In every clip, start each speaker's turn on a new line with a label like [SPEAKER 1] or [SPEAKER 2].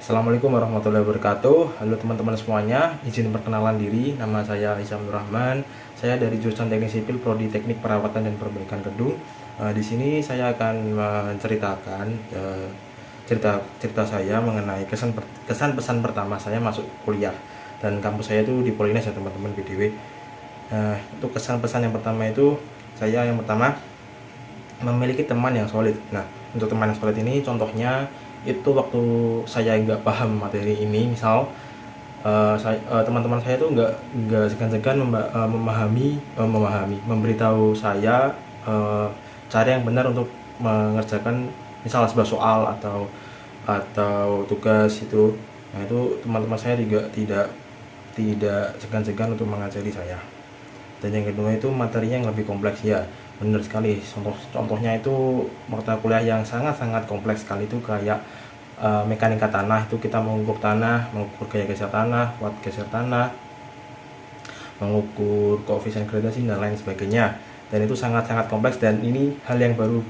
[SPEAKER 1] Assalamualaikum warahmatullahi wabarakatuh. Halo teman-teman semuanya, izin perkenalan diri. Nama saya Isam Nurrahman. Saya dari jurusan Teknik Sipil Prodi Teknik Perawatan dan Perbaikan Gedung. Di sini saya akan menceritakan cerita saya mengenai kesan pesan pertama saya masuk kuliah, dan kampus saya itu di Polines ya teman-teman, BDW. Untuk kesan pesan yang pertama itu, saya yang pertama memiliki teman yang solid. Nah, untuk teman yang solid ini contohnya itu waktu saya nggak paham materi ini, misal teman-teman saya tuh nggak segan-segan memberitahu saya cara yang benar untuk mengerjakan misal sebuah soal atau tugas itu. Nah, itu teman-teman saya juga tidak segan-segan untuk mengajari saya. Dan yang kedua itu materinya yang lebih kompleks, ya benar sekali. Contohnya itu mata kuliah yang sangat-sangat kompleks sekali, itu kayak mekanika tanah. Itu kita mengukur tanah, mengukur gaya geser tanah, kuat geser tanah, mengukur koefisien gradasi dan lain sebagainya. Dan itu sangat-sangat kompleks, dan ini hal yang baru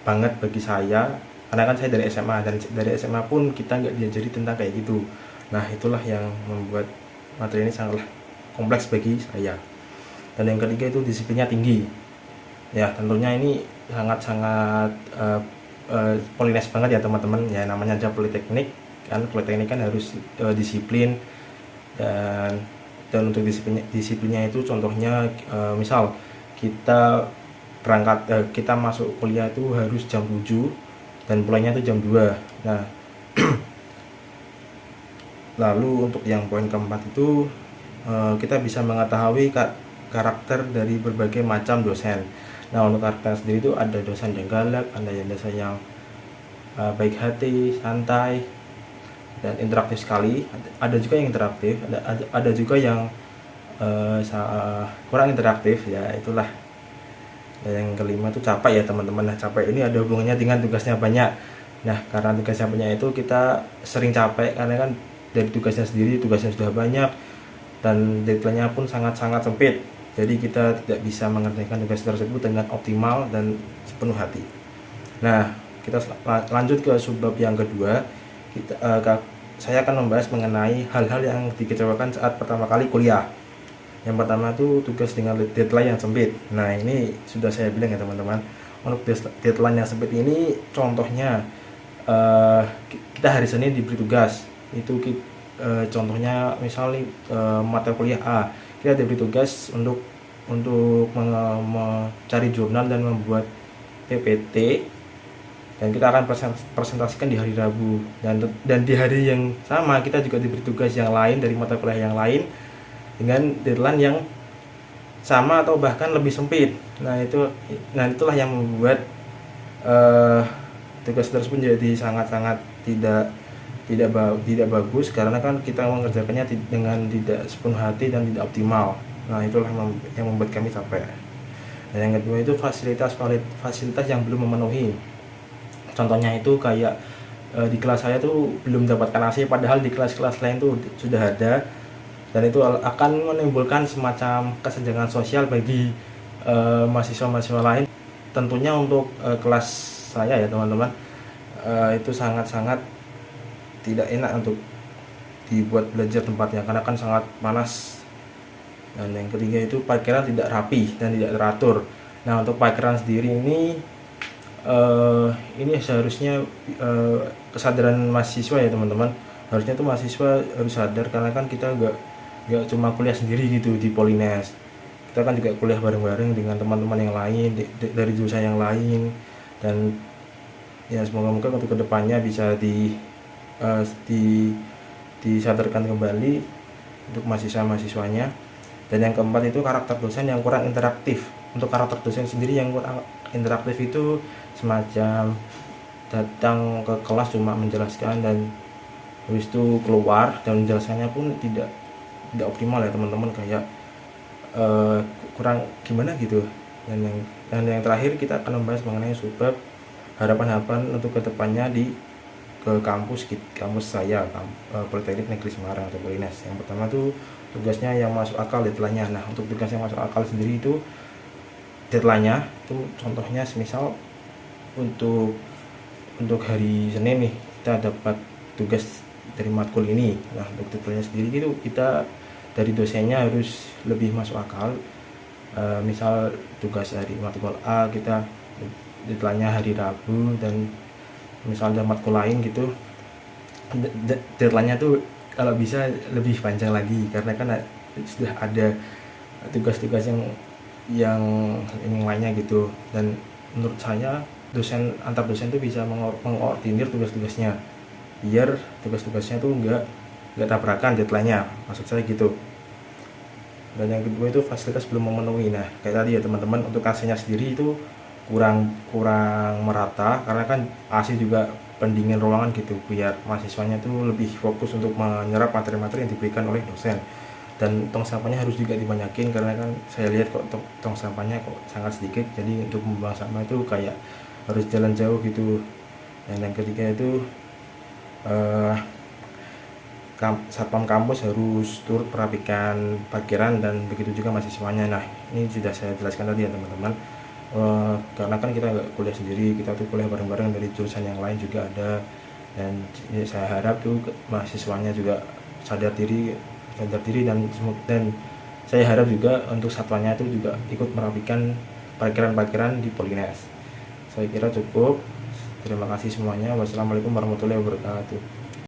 [SPEAKER 1] banget bagi saya, karena kan saya dari SMA, dan dari SMA pun kita nggak diajari tentang kayak gitu. Nah, itulah yang membuat materi ini sangatlah kompleks bagi saya. Dan yang ketiga itu disiplinnya tinggi. Ya, tentunya ini sangat-sangat Polines banget ya teman-teman. Ya, namanya aja politeknik kan. Politeknik kan harus disiplin, dan untuk disiplinnya itu contohnya misal kita kita masuk kuliah itu harus jam 7 dan pulangnya itu jam 2. Nah, lalu untuk yang poin keempat itu kita bisa mengetahui karakter dari berbagai macam dosen. Nah, untuk karakter sendiri itu ada dosen yang galak, ada yang dosen yang baik hati, santai, dan interaktif sekali. Ada juga yang interaktif, ada juga yang kurang interaktif, ya itulah. Dan yang kelima itu capek ya teman-teman. Nah, capek ini ada hubungannya dengan tugasnya banyak. Nah, karena tugasnya banyak itu kita sering capek, karena kan dari tugasnya sendiri, tugasnya sudah banyak, dan deadline-nya pun sangat-sangat sempit. Jadi kita tidak bisa mengerjakan tugas tersebut dengan optimal dan sepenuh hati. Nah, kita lanjut ke subbab yang kedua. Saya akan membahas mengenai hal-hal yang dikecewakan saat pertama kali kuliah. Yang pertama itu tugas dengan deadline yang sempit. Nah, ini sudah saya bilang ya teman-teman. Untuk deadline yang sempit ini contohnya kita hari Senin diberi tugas. Itu contohnya misalnya mata kuliah A, kita diberi tugas untuk mencari jurnal dan membuat PPT, dan kita akan presentasikan di hari Rabu, dan di hari yang sama kita juga diberi tugas yang lain dari mata kuliah yang lain dengan deadline yang sama atau bahkan lebih sempit. Nah, itulah yang membuat tugas tersebut jadi sangat-sangat tidak bagus, karena kan kita mengerjakannya dengan tidak sepenuh hati dan tidak optimal. Nah, itulah yang membuat kami capek. Dan yang kedua itu fasilitas yang belum memenuhi. Contohnya itu kayak di kelas saya tuh belum mendapatkan AC, padahal di kelas-kelas lain tuh sudah ada, dan itu akan menimbulkan semacam kesenjangan sosial bagi mahasiswa-mahasiswa lain. Tentunya untuk kelas saya ya teman-teman, itu sangat-sangat tidak enak untuk dibuat belajar tempatnya, karena kan sangat panas. Dan yang ketiga itu parkiran tidak rapi dan tidak teratur. Nah, untuk parkiran sendiri ini seharusnya kesadaran mahasiswa ya teman-teman. Harusnya tuh mahasiswa harus sadar, karena kan kita nggak cuma kuliah sendiri gitu di Polines. Kita kan juga kuliah bareng-bareng dengan teman-teman yang lain dari jurusan yang lain. Dan ya, semoga untuk kedepannya bisa disadarkan kembali untuk mahasiswa-mahasiswanya. Dan yang keempat itu karakter dosen yang kurang interaktif. Untuk karakter dosen sendiri yang kurang interaktif itu semacam datang ke kelas cuma menjelaskan, dan habis itu keluar, dan menjelaskannya pun tidak optimal ya teman-teman, kayak kurang gimana gitu. Dan yang terakhir kita akan membahas mengenai subbab harapan-harapan untuk kedepannya ke kampus saya, Politeknik Negeri Semarang atau Polines. Yang pertama tuh tugasnya yang masuk akal deadline-nya. Nah, untuk tugas yang masuk akal sendiri itu deadline-nya itu contohnya semisal untuk hari Senin nih, kita dapat tugas dari matkul ini. Nah, untuk deadline sendiri itu kita dari dosennya harus lebih masuk akal. Misal tugas hari matkul A kita deadline-nya hari Rabu, dan misalnya matkul lain gitu deadline-nya tuh kalau bisa lebih panjang lagi, karena kan sudah ada tugas-tugas yang lainnya gitu. Dan menurut saya dosen antar dosen tuh bisa mengordinir tugas-tugasnya biar tugas-tugasnya tuh nggak tabrakan deadline-nya, maksud saya gitu. Dan yang kedua itu fasilitas belum memenuhi. Nah, kayak tadi ya teman-teman, untuk AC-nya sendiri itu kurang merata, karena kan AC juga pendingin ruangan gitu, biar mahasiswanya tuh lebih fokus untuk menyerap materi-materi yang diberikan oleh dosen. Dan tong sampahnya harus juga dibanyakin, karena kan saya lihat kok tong sampahnya kok sangat sedikit, jadi untuk membuang sampah itu kayak harus jalan jauh gitu. Dan yang ketiga itu satpam kampus harus turut merapikan parkiran, dan begitu juga mahasiswanya. Nah, ini sudah saya jelaskan tadi ya teman-teman. Karena kan kita nggak kuliah sendiri, kita tuh kuliah bareng-bareng dari jurusan yang lain juga ada. Dan ya, saya harap tuh mahasiswanya juga sadar diri dan saya harap juga untuk satwanya itu juga ikut merapikan parkiran-parkiran di Polines. Saya kira cukup. Terima kasih semuanya. Wassalamualaikum warahmatullahi wabarakatuh.